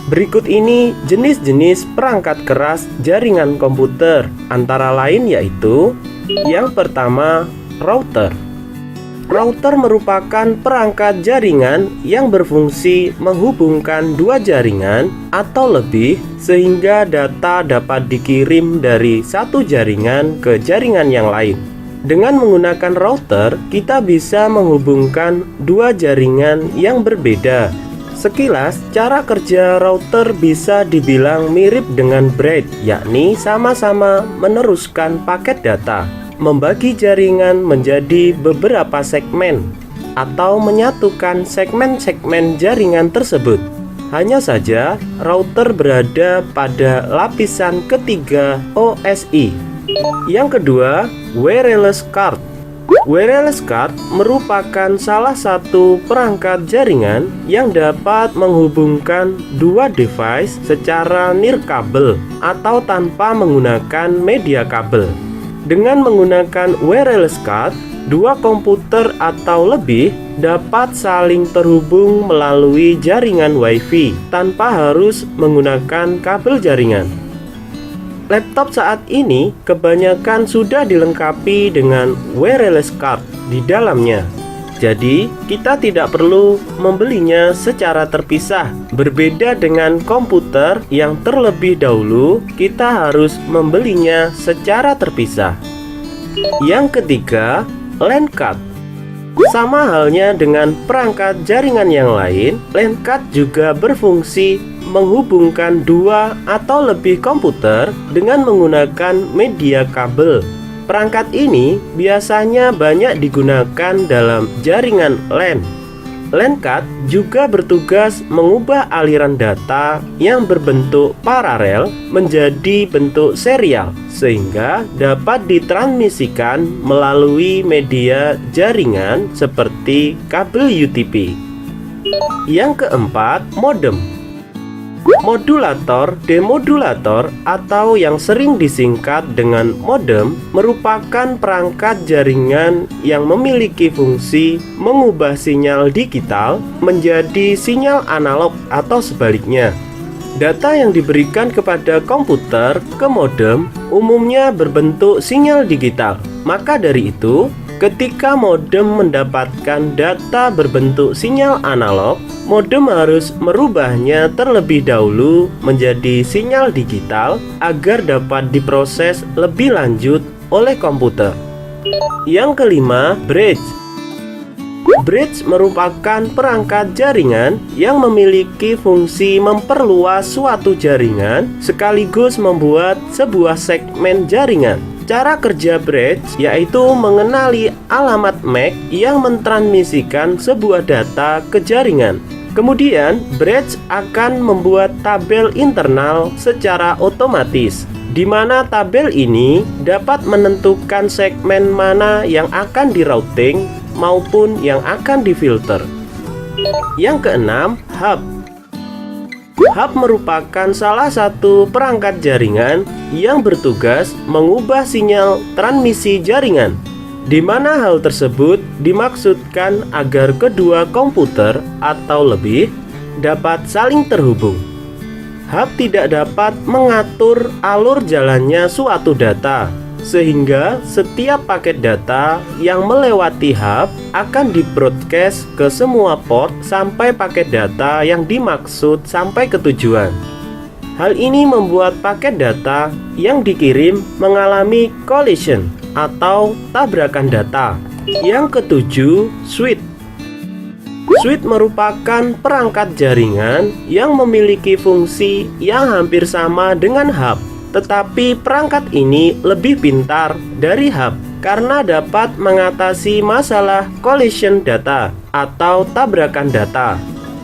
Berikut ini jenis-jenis perangkat keras jaringan komputer, antara lain yaitu: yang pertama, router. Router merupakan perangkat jaringan yang berfungsi menghubungkan dua jaringan atau lebih sehingga data dapat dikirim dari satu jaringan ke jaringan yang lain. Dengan menggunakan router, kita bisa menghubungkan dua jaringan yang berbeda. Sekilas, cara kerja router bisa dibilang mirip dengan braid, yakni sama-sama meneruskan paket data, membagi jaringan menjadi beberapa segmen, atau menyatukan segmen-segmen jaringan tersebut. Hanya saja, router berada pada lapisan ketiga OSI. Yang kedua, wireless card. Wireless card merupakan salah satu perangkat jaringan yang dapat menghubungkan dua device secara nirkabel atau tanpa menggunakan media kabel. Dengan menggunakan wireless card, dua komputer atau lebih dapat saling terhubung melalui jaringan Wi-Fi tanpa harus menggunakan kabel jaringan. Laptop saat ini kebanyakan sudah dilengkapi dengan wireless card di dalamnya. Jadi, kita tidak perlu membelinya secara terpisah. Berbeda dengan komputer yang terlebih dahulu, kita harus membelinya secara terpisah. Yang ketiga, LAN card. Sama halnya dengan perangkat jaringan yang lain, LAN card juga berfungsi menghubungkan dua atau lebih komputer dengan menggunakan media kabel. Perangkat ini biasanya banyak digunakan dalam jaringan LAN. LAN card juga bertugas mengubah aliran data yang berbentuk paralel menjadi bentuk serial, sehingga dapat ditransmisikan melalui media jaringan seperti kabel UTP. Yang keempat, modem. Modulator, demodulator, atau yang sering disingkat dengan modem, merupakan perangkat jaringan yang memiliki fungsi mengubah sinyal digital menjadi sinyal analog atau sebaliknya. Data yang diberikan kepada komputer ke modem umumnya berbentuk sinyal digital. Maka dari itu, ketika modem mendapatkan data berbentuk sinyal analog, modem harus merubahnya terlebih dahulu menjadi sinyal digital agar dapat diproses lebih lanjut oleh komputer. Yang kelima, bridge. Bridge merupakan perangkat jaringan yang memiliki fungsi memperluas suatu jaringan sekaligus membuat sebuah segmen jaringan. Cara kerja bridge yaitu mengenali alamat MAC yang mentransmisikan sebuah data ke jaringan. Kemudian, bridge akan membuat tabel internal secara otomatis, di mana tabel ini dapat menentukan segmen mana yang akan di-routing maupun yang akan difilter. Yang keenam, hub. Hub merupakan salah satu perangkat jaringan yang bertugas mengubah sinyal transmisi jaringan, di mana hal tersebut dimaksudkan agar kedua komputer atau lebih dapat saling terhubung. Hub tidak dapat mengatur alur jalannya suatu data, sehingga setiap paket data yang melewati hub akan di-broadcast ke semua port sampai paket data yang dimaksud sampai ke tujuan. Hal ini membuat paket data yang dikirim mengalami collision atau tabrakan data. Yang ketujuh, switch. Switch merupakan perangkat jaringan yang memiliki fungsi yang hampir sama dengan hub. Tetapi perangkat ini lebih pintar dari hub karena dapat mengatasi masalah collision data atau tabrakan data.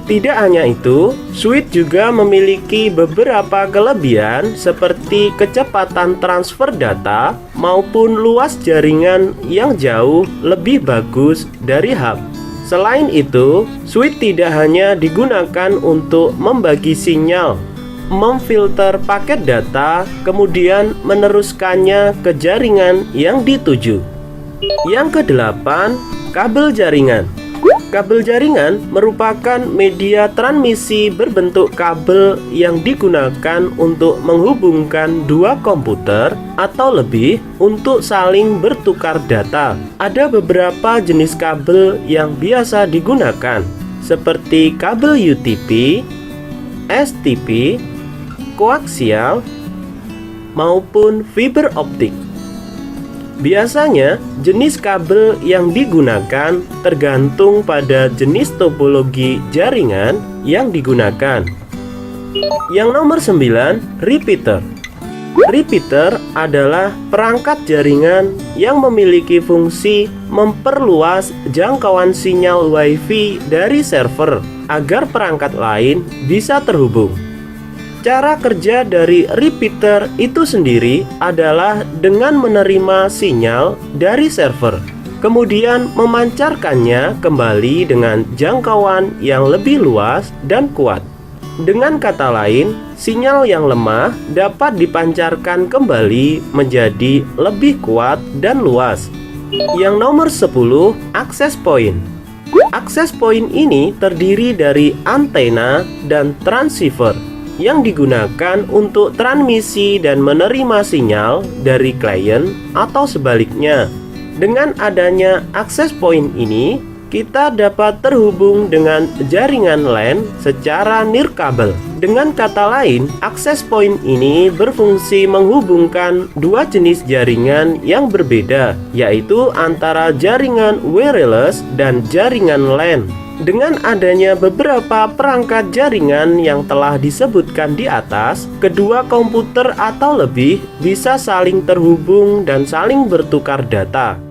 Tidak hanya itu, switch juga memiliki beberapa kelebihan seperti kecepatan transfer data maupun luas jaringan yang jauh lebih bagus dari hub. Selain itu, switch tidak hanya digunakan untuk membagi sinyal, memfilter paket data, kemudian meneruskannya ke jaringan yang dituju. Yang kedelapan, kabel jaringan. Kabel jaringan merupakan media transmisi berbentuk kabel yang digunakan untuk menghubungkan dua komputer atau lebih untuk saling bertukar data. Ada beberapa jenis kabel yang biasa digunakan, seperti kabel UTP, STP, koaksial, maupun fiber optik. Biasanya, jenis kabel yang digunakan tergantung pada jenis topologi jaringan yang digunakan. Yang nomor 9, repeater. Repeater adalah perangkat jaringan yang memiliki fungsi memperluas jangkauan sinyal Wi-Fi dari server agar perangkat lain bisa terhubung. Cara kerja dari repeater itu sendiri adalah dengan menerima sinyal dari server, kemudian memancarkannya kembali dengan jangkauan yang lebih luas dan kuat. Dengan kata lain, sinyal yang lemah dapat dipancarkan kembali menjadi lebih kuat dan luas. Yang nomor 10, access point. Access point ini terdiri dari antena dan transceiver yang digunakan untuk transmisi dan menerima sinyal dari klien atau sebaliknya. Dengan adanya access point ini, kita dapat terhubung dengan jaringan LAN secara nirkabel. Dengan kata lain, access point ini berfungsi menghubungkan dua jenis jaringan yang berbeda, yaitu antara jaringan wireless dan jaringan LAN. Dengan adanya beberapa perangkat jaringan yang telah disebutkan di atas, kedua komputer atau lebih bisa saling terhubung dan saling bertukar data.